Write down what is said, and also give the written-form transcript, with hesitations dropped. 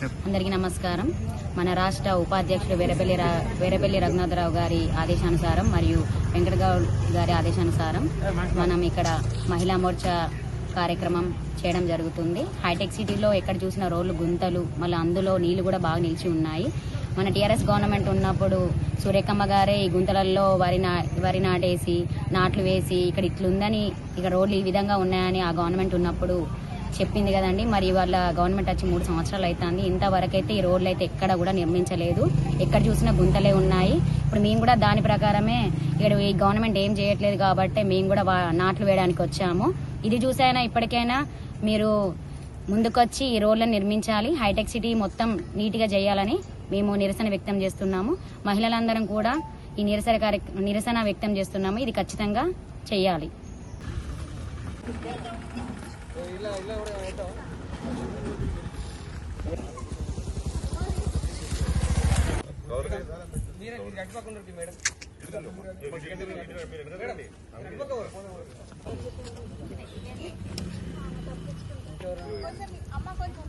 అందరికీ నమస్కారం. మన రాష్ట్ర ఉపాధ్యక్షుడు వేరపల్లి రఘునాథరావు గారి ఆదేశానుసారం మరియు వెంకటగౌడ్ గారి ఆదేశానుసారం మనం ఇక్కడ మహిళా మోర్చా కార్యక్రమం చేయడం జరుగుతుంది. హైటెక్ సిటీలో ఎక్కడ చూసిన రోడ్లు గుంతలు, మళ్ళీ అందులో నీళ్లు కూడా బాగా నిలిచి ఉన్నాయి. మన టీఆర్ఎస్ గవర్నమెంట్ ఉన్నప్పుడు సూర్యకమ్మ గారే ఈ గుంతలలో వరి నాటేసి నాట్లు వేసి ఇక్కడ ఇట్లుందని, ఇక్కడ రోడ్లు ఈ విధంగా ఉన్నాయని ఆ గవర్నమెంట్ ఉన్నప్పుడు చెప్పింది కదండి. మరి వాళ్ళ గవర్నమెంట్ వచ్చి 3 సంవత్సరాలు అవుతుంది. ఇంతవరకైతే ఈ రోడ్లు అయితే ఎక్కడ కూడా నిర్మించలేదు. ఎక్కడ చూసినా గుంతలే ఉన్నాయి. ఇప్పుడు మేము కూడా దాని ప్రకారమే ఇక్కడ ఈ గవర్నమెంట్ ఏం చేయట్లేదు కాబట్టి మేము కూడా నాట్లు వేయడానికి వచ్చాము. ఇది చూసైనా ఇప్పటికైనా మీరు ముందుకొచ్చి ఈ రోడ్లను నిర్మించాలి, హైటెక్ సిటీ మొత్తం నీట్గా చేయాలని మేము నిరసన వ్యక్తం చేస్తున్నాము. మహిళలందరం కూడా ఈ నిరసన వ్యక్తం చేస్తున్నాము. ఇది ఖచ్చితంగా చేయాలి. అమ్మ కొంచెం